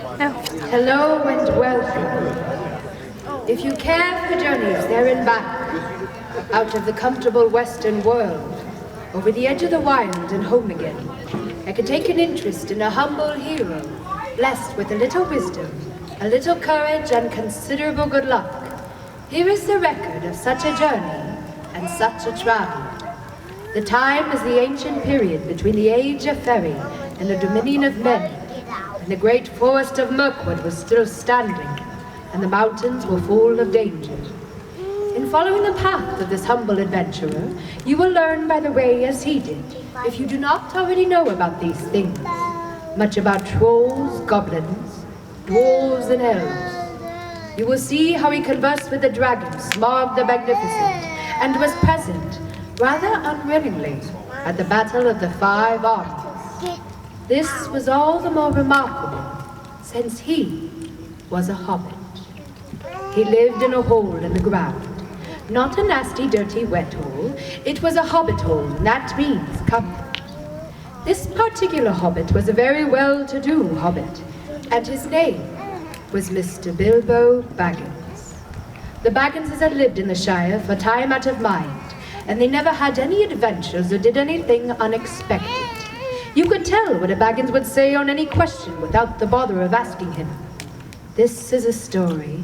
Hello and welcome. If you care for journeys there and back, out of the comfortable Western world, over the edge of the wild and home again, I could take an interest in a humble hero, blessed with a little wisdom, a little courage, and considerable good luck. Here is the record of such a journey and such a travel. The time is the ancient period between the age of fairy and the dominion of men, and the great forest of Mirkwood was still standing, and the mountains were full of danger. In following the path of this humble adventurer, you will learn by the way as he did, if you do not already know about these things, much about trolls, goblins, dwarves, and elves. You will see how he conversed with the dragon, Smog the Magnificent, and was present, rather unwillingly, at the Battle of the Five Armies. This was all the more remarkable, since he was a hobbit. He lived in a hole in the ground. Not a nasty, dirty, wet hole. It was a hobbit hole, and that means comfort. This particular hobbit was a very well-to-do hobbit, and his name was Mr. Bilbo Baggins. The Bagginses had lived in the Shire for time out of mind, and they never had any adventures or did anything unexpected. You could tell what a Baggins would say on any question without the bother of asking him. This is a story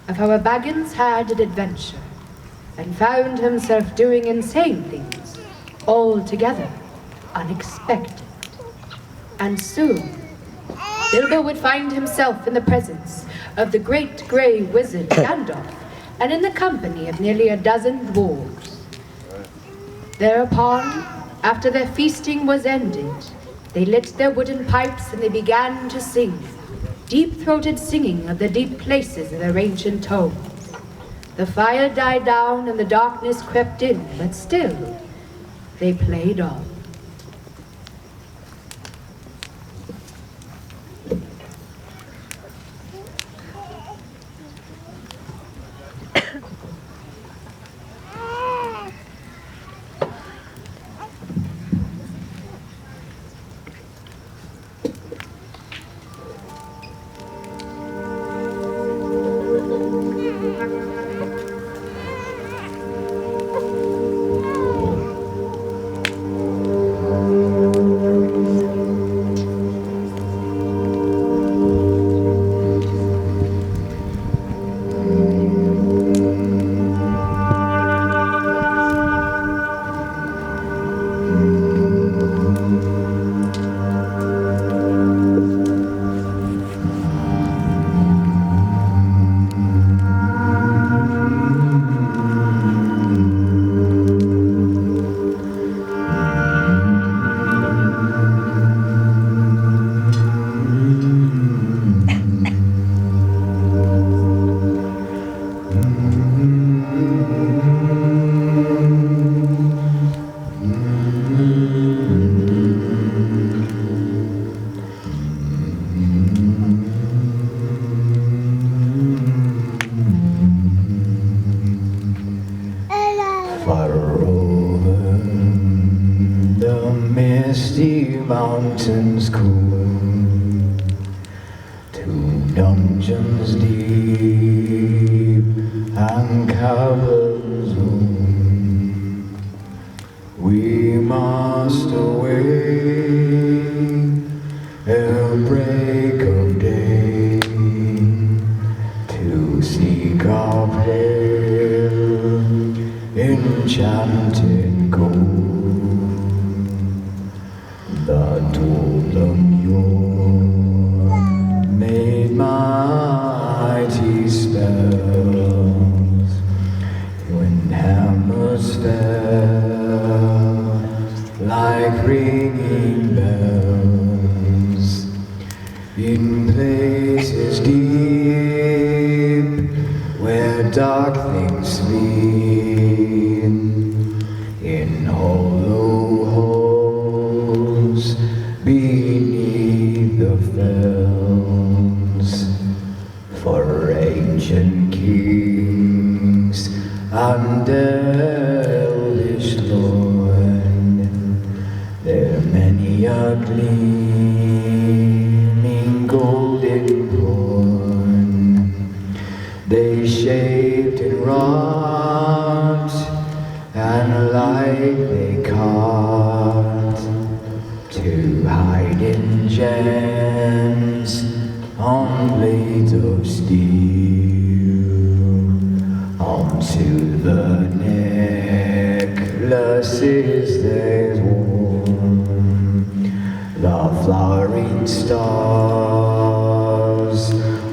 of how a Baggins had an adventure and found himself doing insane things, altogether unexpected. And soon, Bilbo would find himself in the presence of the great grey wizard Gandalf, and in the company of nearly a dozen dwarves. Thereupon, after their feasting was ended, they lit their wooden pipes and they began to sing, deep-throated singing of the deep places of their ancient homes. The fire died down and the darkness crept in, but still, they played on. Mountains cool, to dungeons deep and caverns old, we must away ere break of day to seek our pale enchanted gold. The toll of yore made mighty spells when hammers fell like ringing bells in places deep where dark things sleep, in hollow halls beneath the fells, for ancient kings and elvish lord, there many a gleaming golden golden horn. They shaved and wrought, and light they carved, to hide in gems on blades of steel. Onto the necklaces they wore, the flowering stars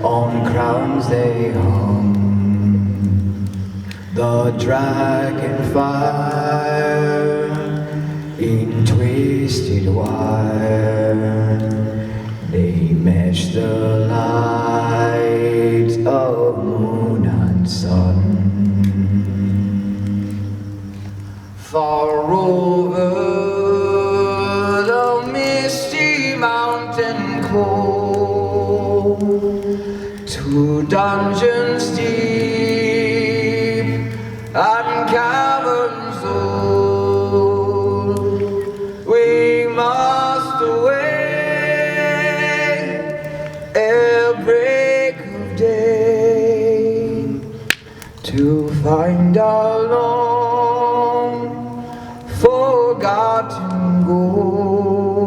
on crowns they hung. The dragonfire in twisted wire, they meshed the light of moon and sun. Far over the misty mountain cold, to dungeons deep and caverns old, we must away ere break of day, to find our long forgotten gold.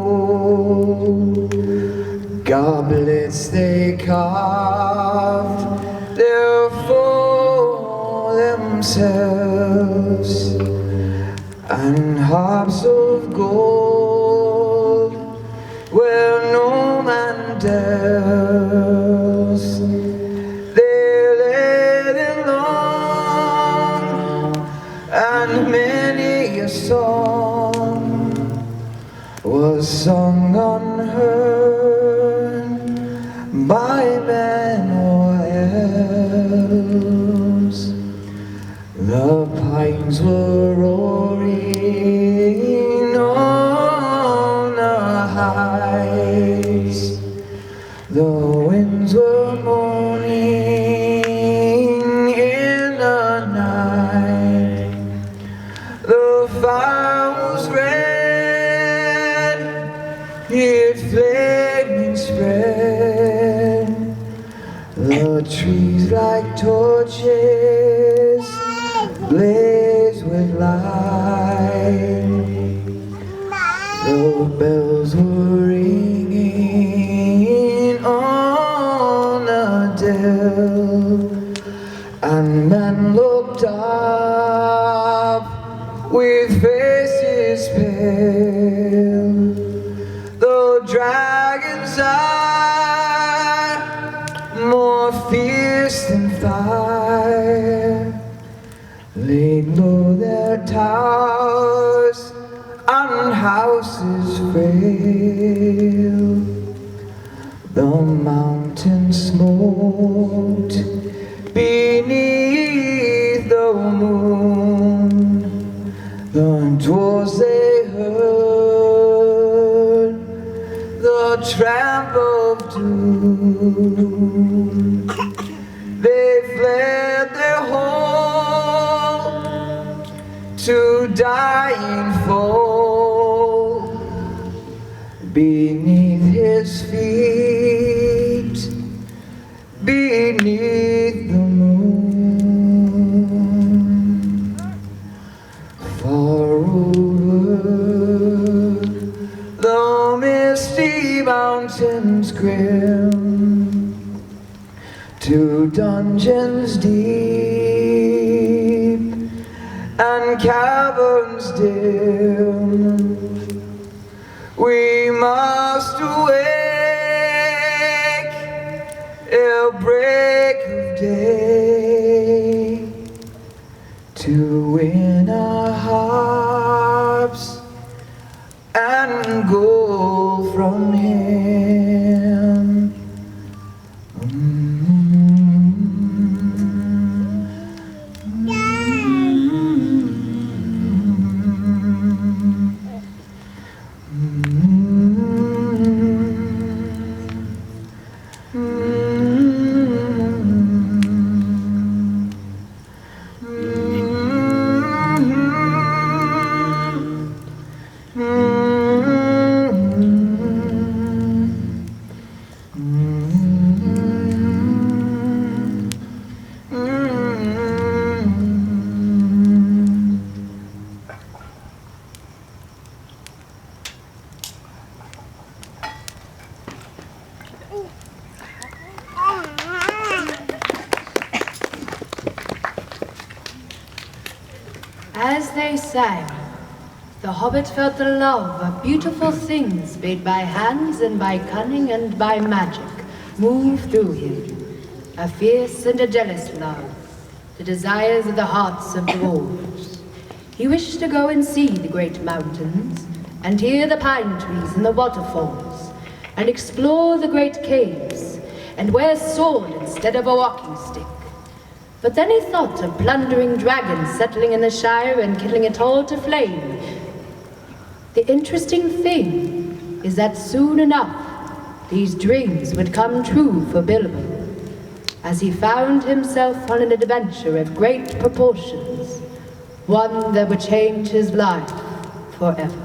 Goblets they carved there for themselves, and harps of gold where no man dwells. They led in long, and many a song was sung unheard by men or elves. The pines were roaring on the heights, the winds were moaning in the night. The fire was red, it flamed and spread, the trees like torches blaze with light. The bells were ringing on the dell, and men looked up with faces pale. The dragon's eye, more fierce than fire, laid low their towers and houses frail. The mountain smoked beneath the moon, the dwarves they heard the tramp of doom. They fled their home to die in fall beneath his feet, beneath the moon. Far over the misty mountains grim, to dungeons deep and caverns dim, we must awake ere break of day, to win our harps and go from him. As they sang, the Hobbit felt the love of beautiful things made by hands and by cunning and by magic move through him. A fierce and a jealous love, the desires of the hearts of dwarves. He wished to go and see the great mountains, and hear the pine trees and the waterfalls, and explore the great caves, and wear a sword instead of a walking stick. But then he thought of plundering dragons settling in the Shire and killing it all to flame. The interesting thing is that soon enough, these dreams would come true for Bilbo, as he found himself on an adventure of great proportions, one that would change his life forever.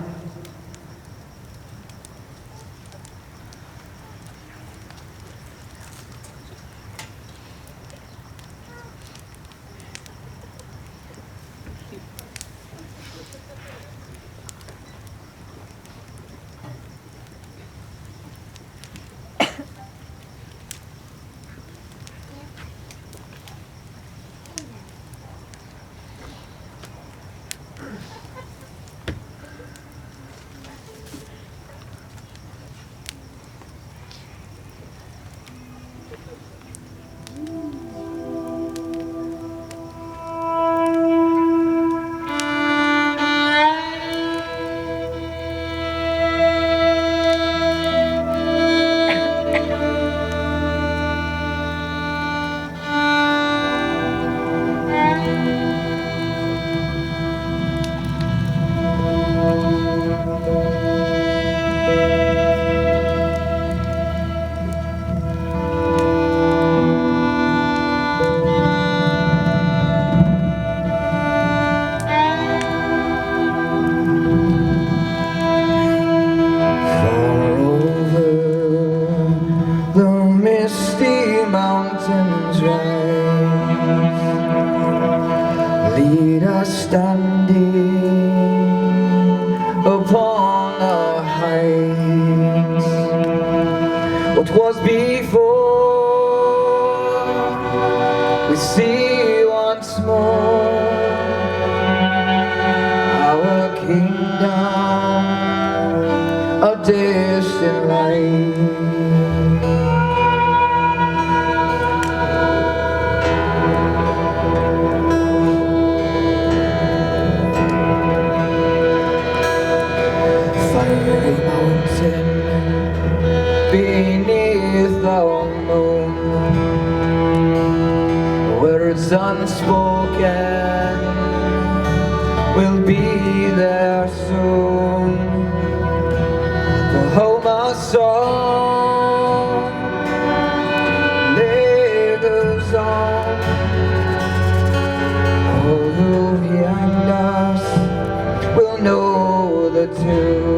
Lead us standing upon the heights. What was before, we see once more our kingdom, a distant light. Beneath the moon, words unspoken will be there soon. The home of song lingers on, all who behind us will know the tune.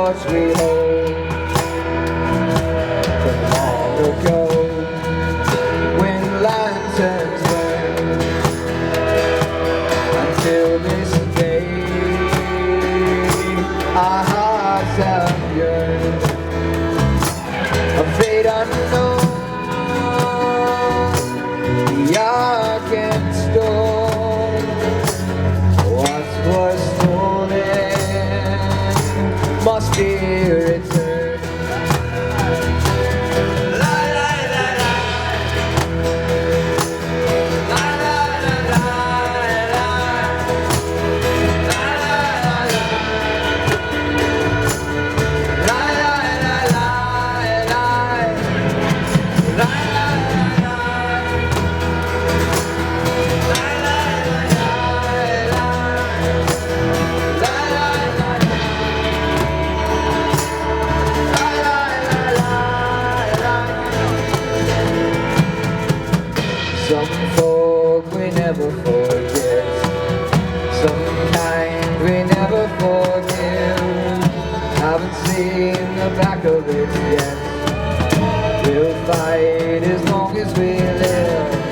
torch we hold from long ago, when lanterns burn until this day our hearts have yearned. A fate unknown, the ark and storm. What was stolen must be returned. La la la la, la la la la, la la la la, la la la la, la la Some folk we never forget, some kind we never forgive. Haven't seen the back of it yet. We'll fight as long as we live.